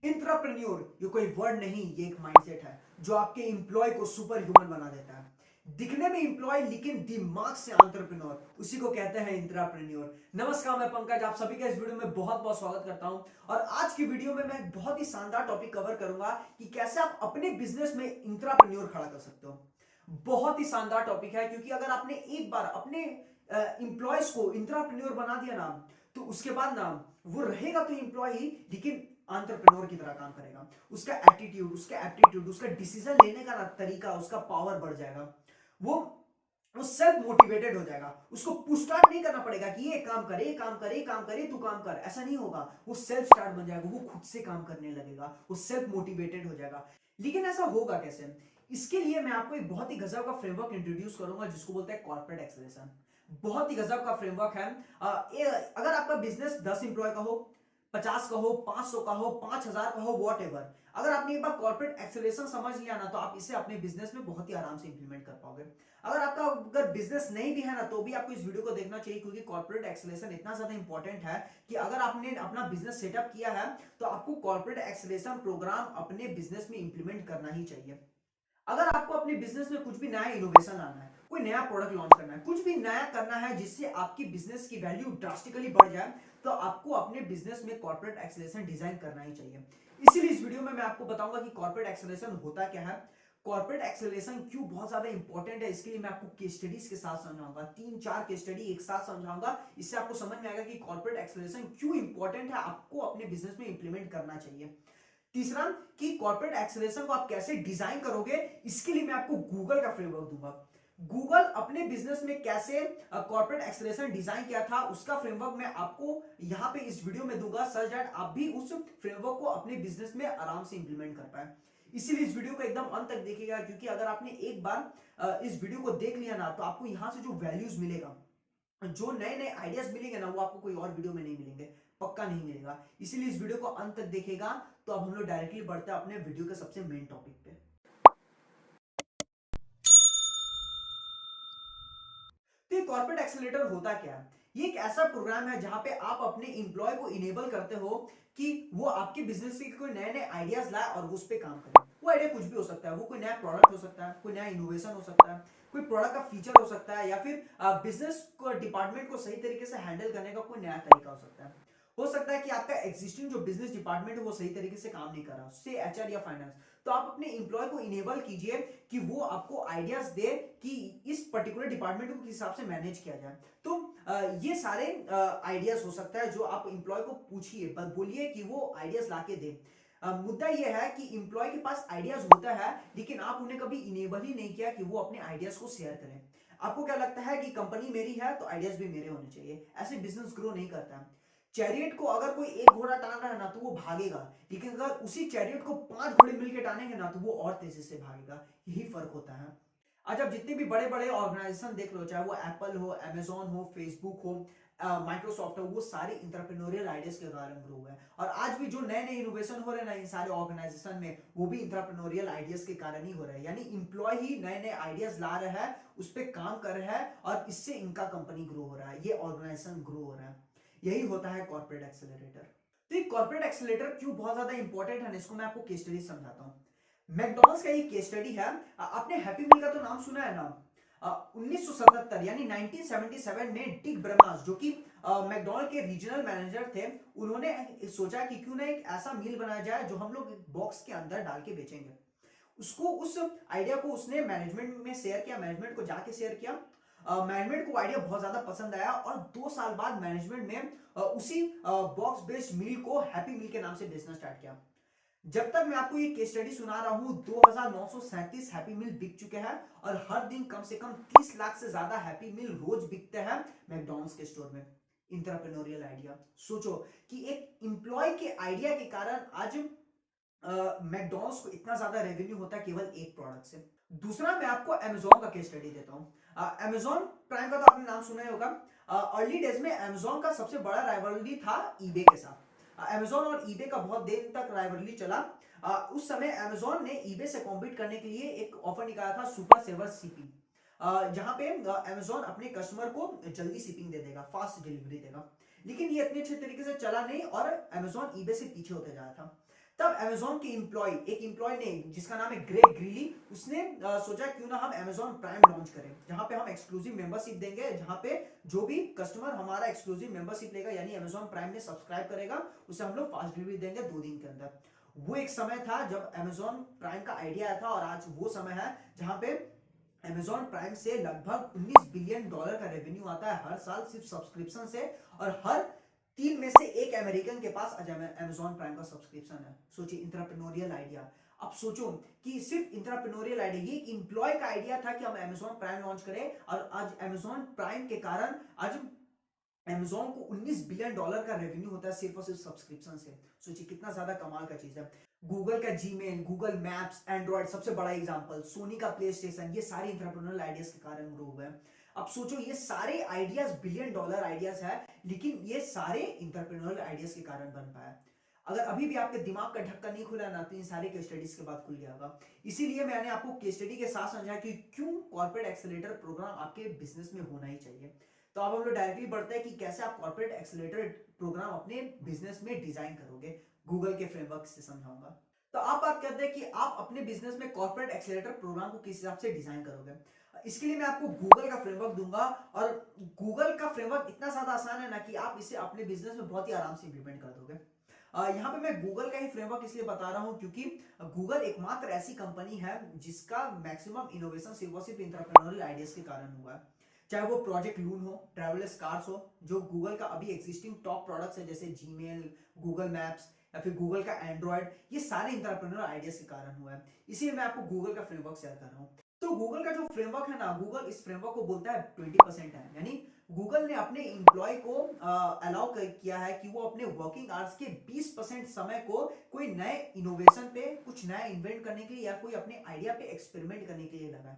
Intrapreneur ये कोई word नहीं, ये एक माइंडसेट है जो आपके एम्प्लॉय को सुपर ह्यूमन बना देता है। दिखने में एम्प्लॉय लेकिन दिमाग से एंटरप्रेन्योर, उसी को कहते हैं इंट्राप्रेन्योर। नमस्कार, मैं पंकज आप सभी का इस वीडियो में बहुत बहुत स्वागत करता हूं। और आज की वीडियो में मैं बहुत ही शानदार टॉपिक कवर करूंगा कि कैसे आप अपने बिजनेस में इंट्राप्रेन्योर खड़ा कर सकते हो। बहुत ही शानदार टॉपिक है, क्योंकि अगर आपने एक बार अपने इंप्लॉयज को इंट्राप्रेन्योर बना दिया ना, तो उसके बाद ना वो रहेगा तो एम्प्लॉय ही, लेकिन एंटरप्रेन्योर की तरह काम करेगा। उसका एटीट्यूड, उसका एप्टीट्यूड, उसका डिसीजन लेने का तरीका, उसका पावर बढ़ जाएगा। वो वो सेल्फ मोटिवेटेड हो जाएगा। उसको पुश स्टार्ट नहीं करना पड़ेगा कि ये काम करे, काम करे, काम करे, तू काम कर, ऐसा नहीं होगा। वो सेल्फ स्टार्ट बन जाएगा, वो खुद से काम करने लगेगा, वो सेल्फ मोटिवेटेड हो जाएगा। लेकिन ऐसा होगा कैसे? इसके लिए मैं आपको एक बहुत ही गजब का फ्रेमवर्क इंट्रोड्यूस करूंगा जिसको बोलते हैं कॉर्पोरेट एक्सेलरेशन। बहुत ही गजब का फ्रेमवर्क है। अगर आपका बिजनेस 10 इंप्लॉय का हो, 50 का हो, 500 का हो, 5000 का हो, वॉट एवर, अगर आपने एक बार कॉर्पोरेट एक्सेलरेशन समझ लिया ना, तो आप इसे अपने बिजनेस में बहुत ही आराम से इंप्लीमेंट कर पाओगे। अगर बिजनेस नहीं भी है ना, तो भी आपको इस वीडियो को देखना चाहिए, क्योंकि कॉर्पोरेट एक्सेलरेशन इतना ज्यादा इंपॉर्टेंट है कि अगर आपने अपना बिजनेस सेटअप किया है, तो आपको कॉर्पोरेट एक्सेलरेशन प्रोग्राम अपने बिजनेस में इंप्लीमेंट करना ही चाहिए। अगर आपको अपने बिजनेस में कुछ भी नया इनोवेशन लाना है, कोई नया प्रोडक्ट लॉन्च करना है, कुछ भी नया करना है जिससे आपकी बिजनेस की वैल्यू ड्रास्टिकली बढ़ जाए, तो आपको अपने बिजनेस में कॉर्पोरेट एक्सेलरेशन डिजाइन करना ही चाहिए। इसीलिए इस वीडियो में मैं आपको बताऊंगा कि कॉर्पोरेट एक्सेलरेशन होता क्या है, कॉर्पोरेट एक्सेलरेशन क्यों बहुत ज्यादा इंपॉर्टेंट है। इसके लिए मैं आपको केस स्टडीज के साथ समझाऊंगा, 3-4 केस स्टडी एक साथ समझाऊंगा। इससे आपको समझ में आएगा कि कॉर्पोरेट एक्सेलरेशन क्यों इंपॉर्टेंट है, आपको अपने बिजनेस में इंप्लीमेंट करना चाहिए। तीसरा, कि कॉर्पोरेट एक्सेलरेशन को आप कैसे डिजाइन करोगे, इसके लिए मैं आपको गूगल का फ्रेमवर्क दूंगा। गूगल अपने बिजनेस में कैसे कॉर्पोरेट एक्सेलरेशन डिजाइन किया था, उसका फ्रेमवर्क मैं आपको यहां पे इस वीडियो में दूंगा, सच दैट आप भी उस फ्रेमवर्क को अपने बिजनेस में आराम से इंप्लीमेंट कर पाए। इसीलिए इस वीडियो को एकदम अंत तक देखिएगा, क्योंकि अगर आपने एक बार इस वीडियो को देख लिया ना, तो आपको यहां से जो वैल्यूज मिलेगा, जो नए नए आइडियाज मिलेंगे ना, वो आपको कोई और वीडियो में नहीं मिलेंगे, पक्का नहीं मिलेगा। इसीलिए इस वीडियो को अंत तक देखेगा। तो अब हम लोग डायरेक्टली बढ़ते हैं अपने वीडियो के सबसे मेन टॉपिक पे। तो ये कॉर्पोरेट एक्सेलरेटर होता क्या है? ये एक ऐसा प्रोग्राम है जहां पे आप अपने इंप्लॉय को इनेबल करते हो कि वो आपके बिजनेस के कोई नए नए आइडियाज लाए और उस पर काम करे। वो आइडिया कुछ भी हो सकता है, वो कोई नया प्रोडक्ट हो सकता है, कोई नया इनोवेशन हो सकता है, कोई प्रोडक्ट का फीचर हो सकता है, या फिर बिजनेस को डिपार्टमेंट को सही तरीके से हैंडल करने का कोई नया तरीका हो सकता है। हो सकता है कि आपका एक्जिस्टिंग जो बिजनेस डिपार्टमेंट है वो सही तरीके से काम नहीं कर रहा, से एचआर या फाइनेंस। तो आप अपने इंप्लॉय को इनेबल कीजिए कि वो आपको आइडियाज दे कि इस पर्टिकुलर डिपार्टमेंट को किस हिसाब से मैनेज किया जाए। तो ये सारे आइडियाज हो सकता है जो आप इंप्लॉय को पूछिए, बोलिए कि वो आइडियाज लाके दे। मुद्दा यह है कि इंप्लॉय के पास आइडियाज होता है, लेकिन आप उन्हें कभी इनेबल ही नहीं किया कि वो अपने आइडियाज को शेयर करें। आपको क्या लगता है कि कंपनी मेरी है तो आइडियाज भी मेरे होने चाहिए, ऐसे बिजनेस ग्रो नहीं करता है। चैरियट को अगर कोई एक घोड़ा टान रहा है ना, तो वो भागेगा, लेकिन अगर उसी चैरियट को 5 घोड़े मिलकर टानेंगे ना, तो वो और तेजी से भागेगा। यही फर्क होता है। आज आप जितने भी बड़े बड़े ऑर्गेनाइजेशन देख लो, चाहे वो एप्पल हो, अमेजॉन हो, फेसबुक हो, माइक्रोसॉफ्ट हो, वो सारे इंटरप्रेन्योरियल आइडियाज के कारण ग्रो हुए हैं। और आज भी जो नए नए इनोवेशन हो रहे हैं ना इन सारे ऑर्गेनाइजेशन में, वो भी इंटरप्रेन्योरियल आइडियाज के कारण ही हो रहे हैं। यानी इंप्लॉय ही नए नए आइडियाज ला रहा है, उस पर काम कर रहा है, और इससे इनका कंपनी ग्रो हो रहा है, ये ऑर्गेनाइजेशन ग्रो हो रहा है। यही होता है कॉर्पोरेट एक्सेलरेटर। तो ये कॉर्पोरेट एक्सेलरेटर क्यों बहुत ज्यादा इंपॉर्टेंट है, इसको मैं आपको केस स्टडी समझाता हूँ। मैकडॉनल्ड्स का ये केस स्टडी है। आपने हैप्पी मील का तो नाम सुना है ना? 1977 यानी 1977 में डिक ब्रमास, जो कि मैकडॉनल्ड के रीजनल मैनेजर थे, उन्होंने सोचा कि क्यों ना एक ऐसा मील बनाया जाए जो हम लोग बॉक्स के अंदर डाल के बेचेंगे। उसको, उस आइडिया को उसने मैनेजमेंट में शेयर किया, मैनेजमेंट को जाके शेयर किया। मैनेजमेंट को आइडिया बहुत ज्यादा पसंद आया, और 2 साल बाद मैनेजमेंट ने उसी बॉक्स बेस्ड मील को हैप्पी मील के नाम से बेचना स्टार्ट किया। जब तक मैं आपको ये केस स्टडी सुना रहा हूं, 2937 हैप्पी मील बिक चुके हैं, और हर दिन कम से कम 30 लाख से ज्यादा हैप्पी मील रोज बिकते हैं मैकडॉनल्ड्स के स्टोर में। इंटरप्रेन्योरियल आइडिया, सोचो कि एक एम्प्लॉय के आइडिया के कारण आज मैकडॉनल्ड्स को इतना ज्यादा रेवेन्यू होता है केवल एक प्रोडक्ट से। दूसरा, मैं आपको अमेजोन का केस स्टडी देता हूं। अमेजोन प्राइम का तो आपने नाम सुना ही होगा। अर्ली डेज में अमेजोन का सबसे बड़ा राइवलरी था ईबे के साथ। अमेजोन और ईबे का बहुत देर तक राइवलरी चला। उस समय अमेजोन ने ईबे से कॉम्पीट करने के लिए एक ऑफर निकाला था, सुपर सेवर शिपिंग, जहां पे अमेजोन अपने कस्टमर को जल्दी शिपिंग दे देगा, फास्ट डिलीवरी देगा। लेकिन ये इतने अच्छे तरीके से चला नहीं, और अमेजोन ईबे से पीछे होते जा रहा था। तब Amazon के एक एम्प्लॉय ने जिसका नाम है ग्रेग ग्रीली, उसने सोचा क्यों ना हम Amazon प्राइम लॉन्च करें, जहां पे हम एक्सक्लूसिव मेंबरशिप देंगे, जहां पे जो भी कस्टमर हमारा एक्सक्लूसिव मेंबरशिप लेगा यानी Amazon प्राइम में सब्सक्राइब करेगा, उसे हम लोग फास्ट डिलीवरी देंगे 2 दिन के अंदर। वो एक समय था जब Amazon प्राइम का आइडिया आया था, और आज वो समय है जहां पे Amazon प्राइम से लगभग 19 बिलियन डॉलर का रेवेन्यू आता है हर साल सिर्फ सब्सक्रिप्शन से, और हर 3 में से एक अमेरिकन के पास आज Amazon प्राइम का सब्सक्रिप्शन है। सोचिए इंटरप्रेन्योरियल आइडिया। अब सोचो कि सिर्फ इंटरप्रेन्योरियल आइडिया, ये एक एम्प्लॉय का आइडिया था कि हम Amazon प्राइम लॉन्च करें, और आज Amazon प्राइम के कारण आज Amazon को 19 बिलियन डॉलर का रेवेन्यू होता है सिर्फ और सिर्फ सब्सक्रिप्शन से। सोचिए कितना ज्यादा कमाल का चीज है। गूगल का जीमेल, गूगल मैप्स, एंड्रॉइड सबसे बड़ा एग्जांपल, सोनी का प्ले स्टेशन, ये सारे इंटरप्रेन्योरियल आइडियाज के कारण ग्रो हुए हैं। अब सोचो ये सारे आइडियाज बिलियन डॉलर आइडियाज है, लेकिन ये सारे इंटरप्रेन्योरियल आइडियाज के कारण बन पाया। अगर अभी भी आपके दिमाग का ढक्कन नहीं खुला ना, तो इन सारे केस स्टडीज के बाद खुल जाएगा। इसीलिए मैंने आपको केस स्टडी के साथ समझाया कि क्यों कॉर्पोरेट एक्सेलरेटर प्रोग्राम आपके बिजनेस में होना ही चाहिए। तो अब हम लोग डायरेक्टली बढ़ते हैं कि कैसे आप कॉर्पोरेट एक्सेलरेटर प्रोग्राम अपने बिजनेस में डिजाइन करोगे। गूगल के फ्रेमवर्क से समझाऊंगा। तो आप बात करते हैं कि आप अपने बिजनेस में कॉर्पोरेट एक्सेलरेटर प्रोग्राम को किस हिसाब से डिजाइन करोगे। इसके लिए मैं आपको गूगल का फ्रेमवर्क दूंगा, और गूगल का फ्रेमवर्क इतना ज्यादा आसान है ना कि आप इसे अपने बिजनेस में बहुत ही आराम से इंप्लीमेंट कर दोगे। यहाँ पे मैं गूगल का ही फ्रेमवर्क इसलिए बता रहा हूँ क्योंकि गूगल एकमात्र ऐसी कंपनी है जिसका मैक्सिमम इनोवेशन सिर्फ और सिर्फ एंटरप्रेन्योरियल आइडियाज के कारण हुआ है। चाहे वो प्रोजेक्ट लून हो, ट्रैवलर्स कार्स हो, जो गूगल का अभी एग्जिस्टिंग टॉप प्रोडक्ट्स है जैसे जीमेल, गूगल मैप्स या फिर गूगल का एंड्रॉइड, ये सारे इंटरप्रेन्योरियल आइडियाज के कारण हुआ है। इसीलिए मैं आपको गूगल का फ्रेमवर्क शेयर कर रहा हूँ। तो गूगल का जो फ्रेमवर्क है ना, गूगल इस फ्रेमवर्क को बोलता है 20% है, यानी गूगल ने अपने एम्प्लॉय को अलाउ किया है कि वो अपने वर्किंग आवर्स के 20% समय को कोई नए इनोवेशन पे, कुछ नया इन्वेंट करने के लिए या कोई अपने आइडिया पे एक्सपेरिमेंट करने के लिए लगाए।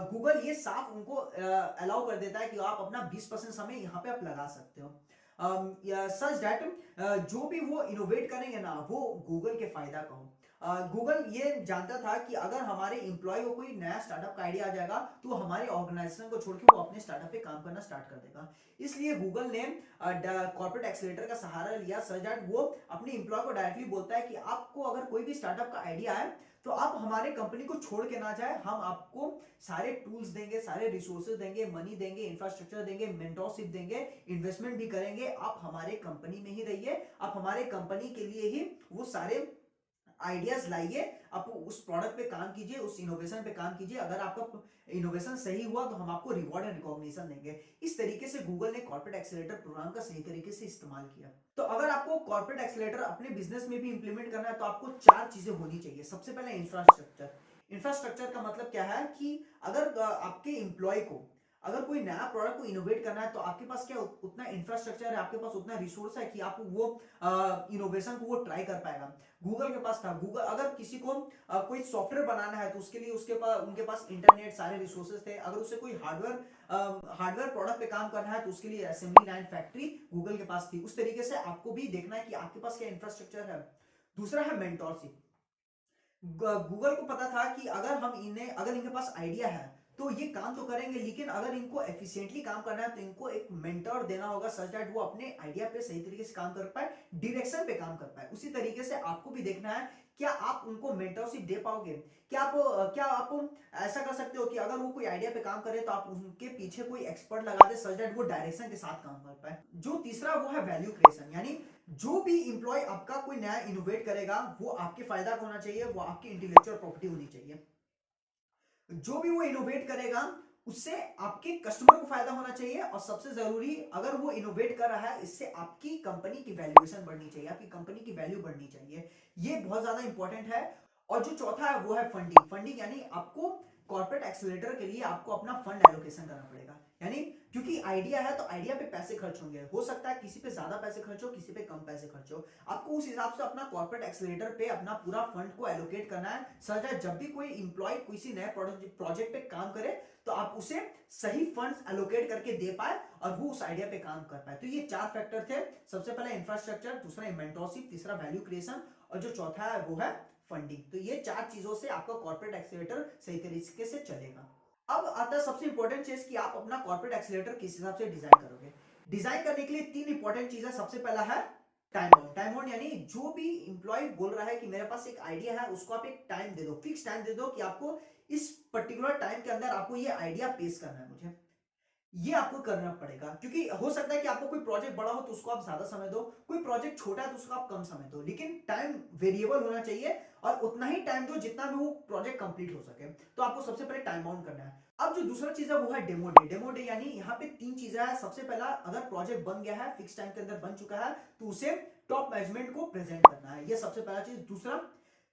गूगल ये साफ उनको अलाउ कर देता है कि आप अपना 20% समय यहाँ पे आप लगा सकते हो, सच दैट जो भी वो इनोवेट करेंगे ना वो गूगल के फायदा का हो। गूगल ये जानता था कि अगर हमारे एम्प्लॉय को कोई नया स्टार्टअप का आइडिया आ जाएगा तो वो हमारे ऑर्गेनाइजेशन को छोड़ के वो अपने स्टार्टअप पे काम करना स्टार्ट कर देगा। इसलिए गूगल ने कॉर्पोरेट एक्सेलरेटर का सहारा लिया, सच दैट वो अपने एम्प्लॉय को डायरेक्टली बोलता है कि आपको अगर कोई भी स्टार्टअप का आइडिया है तो आप हमारे कंपनी को छोड़ के ना जाए, हम आपको सारे टूल्स देंगे, सारे रिसोर्सेज देंगे, मनी देंगे, इंफ्रास्ट्रक्चर देंगे, मेंटरशिप देंगे, इन्वेस्टमेंट भी करेंगे। आप हमारे कंपनी में ही रहिए, आप हमारे कंपनी के लिए ही वो सारे आइडियाज लाइए, आप उस प्रोडक्ट पे काम कीजिए, उस इनोवेशन पे काम कीजिए। अगर आपका इनोवेशन सही हुआ तो हम आपको रिवॉर्ड एंड रिकॉग्निशन देंगे। इस तरीके से गूगल ने कॉर्पोरेट एक्सेलरेटर प्रोग्राम का सही तरीके से इस्तेमाल किया। तो अगर आपको कॉर्पोरेट एक्सेलरेटर अपने बिजनेस में भी इंप्लीमेंट करना है तो आपको 4 चीजें होनी चाहिए। सबसे पहले इंफ्रास्ट्रक्चर। इंफ्रास्ट्रक्चर का मतलब क्या है कि अगर आपके एम्प्लॉय को अगर कोई नया प्रोडक्ट को इनोवेट करना है तो आपके पास क्या उतना इंफ्रास्ट्रक्चर है, आपके पास उतना रिसोर्स है कि आप वो इनोवेशन को वो ट्राई कर पाएगा। गूगल के पास था। गूगल अगर किसी को कोई सॉफ्टवेयर बनाना है तो उसके लिए उनके पास इंटरनेट, सारे रिसोर्सेज थे। अगर उसे कोई हार्डवेयर प्रोडक्ट पे काम करना है तो उसके लिए असेंबली लाइन, फैक्ट्री गूगल के पास थी। उस तरीके से आपको भी देखना है कि आपके पास क्या इंफ्रास्ट्रक्चर है। दूसरा है मेंटोरशिप। गूगल को पता था कि अगर इनके पास आइडिया है तो ये काम तो करेंगे, लेकिन अगर इनको एफिशिएंटली काम करना है तो इनको एक मेंटर देना होगा, सच दैट वो अपने आइडिया पे सही तरीके से काम कर पाए, डायरेक्शन पे काम कर पाए। उसी तरीके से आपको भी देखना है क्या आप उनको मेंटरशिप दे पाओगे। क्या आप ऐसा कर सकते हो कि अगर वो कोई आइडिया पे काम करे तो आप उनके पीछे कोई एक्सपर्ट लगा दे, सच दैट वो डायरेक्शन के साथ काम कर पाए। जो तीसरा वो है वैल्यू क्रिएशन, यानी जो भी इंप्लॉय आपका कोई नया इनोवेट करेगा वो आपके फायदा का होना चाहिए, वो आपकी इंटेलेक्चुअल प्रॉपर्टी होनी चाहिए। जो भी वो इनोवेट करेगा उससे आपके कस्टमर को फायदा होना चाहिए, और सबसे जरूरी अगर वो इनोवेट कर रहा है इससे आपकी कंपनी की वैल्यूएशन बढ़नी चाहिए, आपकी कंपनी की वैल्यू बढ़नी चाहिए। ये बहुत ज्यादा इंपॉर्टेंट है। और जो चौथा है वो है फंडिंग। फंडिंग यानी आपको कॉर्पोरेट एक्सेलरेटर के लिए आपको अपना फंड एलोकेशन करना पड़ेगा, यानी क्योंकि आइडिया है तो आइडिया पे पैसे खर्च होंगे। हो सकता है किसी पे ज्यादा पैसे खर्च हो, किसी पे कम पैसे खर्च हो। आपको उस हिसाब से अपना कॉर्पोरेट एक्सेलरेटर पे अपना पूरा फंड को एलोकेट करना है, सच है जब भी कोई इंप्लॉय किसी नए प्रोजेक्ट पे काम करे तो आप उसे सही फंड्स एलोकेट करके दे पाए और वो उस आइडिया पे काम कर पाए। तो ये 4 फैक्टर थे। सबसे पहले इंफ्रास्ट्रक्चर, दूसरा मेंटरशिप, तीसरा वैल्यू क्रिएशन, और जो चौथा है वो है फंडिंग। तो ये 4 चीजों से आपका कॉर्पोरेट एक्सेलरेटर सही तरीके से चलेगा। अब आता है सबसे इंपॉर्टेंट चीज कि आप अपना कॉर्पोरेट एक्सेलरेटर किस हिसाब से डिजाइन करोगे। डिजाइन करने के लिए 3 इंपॉर्टेंट चीजें। सबसे पहला है टाइम बाउंड। टाइम बाउंड यानी जो भी इंप्लॉय बोल रहा है कि मेरे पास एक आइडिया है, उसको आप एक टाइम दे दो, फिक्स टाइम दे दो कि आपको इस पर्टिकुलर टाइम के अंदर आपको ये आइडिया पेश करना है मुझे। ये आपको करना पड़ेगा, क्योंकि हो सकता है कि आपको कोई प्रोजेक्ट बड़ा हो तो उसको आप ज्यादा समय दो, कोई प्रोजेक्ट छोटा है तो उसको आप कम समय दो, लेकिन टाइम वेरिएबल होना चाहिए और उतना ही टाइम दो जितना में वो प्रोजेक्ट कंप्लीट हो सके। तो आपको सबसे पहले टाइम बाउंड करना है। अब जो दूसरा चीज है वो है डेमो डे। डेमो डे यानी यहाँ पे तीन चीजें हैं। सबसे पहला, अगर प्रोजेक्ट बन गया है, फिक्स टाइम के अंदर बन चुका है, तो उसे टॉप मैनेजमेंट को प्रेजेंट करना है, ये सबसे पहला चीज। दूसरा,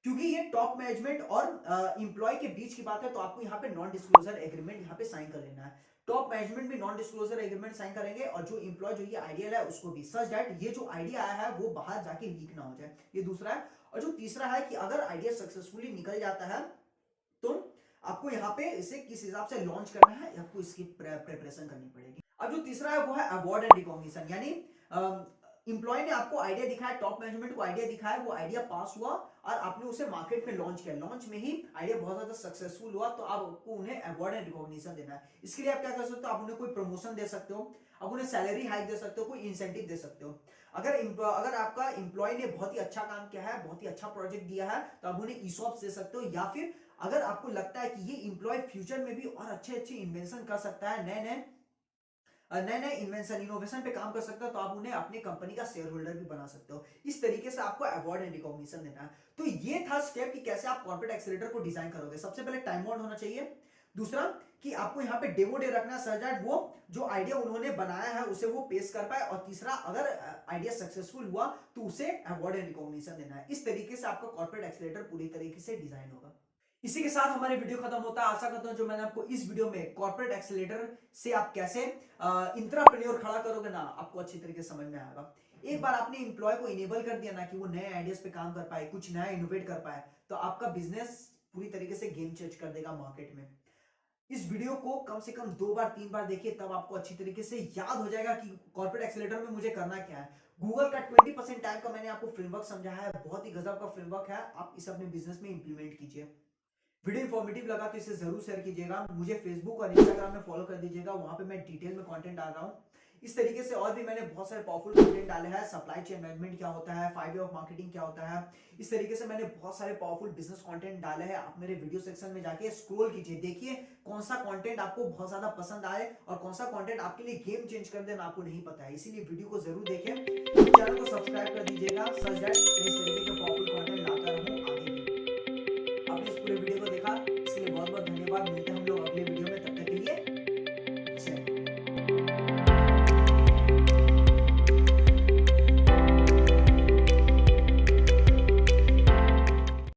क्योंकि ये टॉप मैनेजमेंट और इंप्लॉय के बीच की बात है, तो आपको यहाँ पे नॉन डिस्क्लोजर एग्रीमेंट यहाँ पे साइन कर लेना है। टॉप मैनेजमेंट भी नॉन डिस्क्लोजर एग्रीमेंट साइन करेंगे और जो इंप्लॉय जो ये आइडिया है उसको भी, सच दैट ये जो आइडिया आया है वो बाहर जाके लीक ना हो जाए। ये दूसरा है। और जो तीसरा है कि अगर आइडिया सक्सेसफुली निकल जाता है तो आपको यहाँ पे इसे किस हिसाब से लॉन्च करना है, आपको इसकी प्रिपरेशन करनी पड़ेगी। अब जो तीसरा है वो है अवार्ड एंड रिकॉग्निशन, यानी इंप्लॉय ने आपको आइडिया दिखाया, टॉप मैनेजमेंट को आइडिया दिखाया, वो आइडिया पास हुआ और आपने उसे मार्केट में लॉन्च किया, लॉन्च में ही आइडिया बहुत ज्यादा सक्सेसफुल हुआ, तो आपको उन्हें अवार्ड एंड रिकॉग्निशन देना है। इसके लिए आप क्या कर सकते हो, आप उन्हें कोई प्रमोशन दे सकते हो, आप उन्हें सैलरी हाइक दे सकते हो, कोई इंसेंटिव दे सकते हो। अगर आपका इंप्लॉय ने बहुत ही अच्छा काम किया है, बहुत ही अच्छा प्रोजेक्ट दिया है, तो आप उन्हें ईसॉप्स दे सकते हो, या फिर अगर आपको लगता है कि ये इंप्लॉय फ्यूचर में भी और अच्छे अच्छे इन्वेंशन कर सकता है, नए नए इन्वेंशन इनोवेशन पे काम कर सकता है, तो आप उन्हें अपनी कंपनी का शेयर होल्डर भी बना सकते हो। इस तरीके से आपको अवार्ड एंड रिकॉग्निशन देना है। तो ये था स्टेप कि कैसे आप कॉर्पोरेट एक्सीलरेटर को डिजाइन करोगे। सबसे पहले टाइम बाउंड होना चाहिए। दूसरा कि आपको यहाँ पे डेमो डे रखना सच दैट वो जो आइडिया उन्होंने बनाया है उसे वो पेश कर पाए। और तीसरा, अगर आइडिया सक्सेसफुल हुआ तो उसे अवार्ड एंड रिकॉग्निशन देना है। इस तरीके से आपका कॉर्पोरेट एक्सीलरेटर पूरी तरीके से डिजाइन होगा। इसी के साथ हमारी वीडियो खत्म होता है। आशा करता हूं जो मैंने आपको इस वीडियो में कॉर्पोरेट एक्सीलरेटर से आप कैसे इंट्राप्रेन्योर खड़ा करोगे ना, आपको अच्छी तरीके से समझ में आएगा। एक बार आपने इंप्लॉय को इनेबल कर दिया ना कि वो नए आइडियाज पे काम कर पाए, कुछ नया इनोवेट कर पाए, तो आपका बिजनेस पूरी तरीके से गेम चेंज कर देगा मार्केट में। इस वीडियो को कम से कम 2 बार 3 बार देखिए, तब आपको अच्छी तरीके से याद हो जाएगा कि कॉर्पोरेट एक्सीलरेटर में मुझे करना क्या है। गूगल का 20% टाइम का मैंने आपको फ्रेमवर्क समझाया है, बहुत ही गजब का फ्रेमवर्क है, आप इसे अपने बिजनेस में इंप्लीमेंट कीजिए। वीडियो इन्फॉर्मेटिव लगा तो इसे जरूर शेयर कीजिएगा। मुझे फेसबुक और इंस्टाग्राम में फॉलो कर दीजिएगा, वहां पे मैं डिटेल में कंटेंट डाल रहा हूँ। इस तरीके से और भी मैंने बहुत सारे पावरफुल कंटेंट डाले हैं। सप्लाई चेन मैनेजमेंट क्या होता है, 5 वे ऑफ मार्केटिंग क्या होता है, इस तरीके से मैंने बहुत सारे पावरफुल बिजनेस कंटेंट डाले हैं। आप मेरे वीडियो सेक्शन में जाके स्क्रॉल कीजिए, देखिए कौन सा कंटेंट आपको बहुत ज्यादा पसंद आए और कौन सा कंटेंट आपके लिए गेम चेंज कर देना आपको नहीं पता है। इसीलिए वीडियो को जरूर देखें, चैनल को सब्सक्राइब कर दीजिएगा।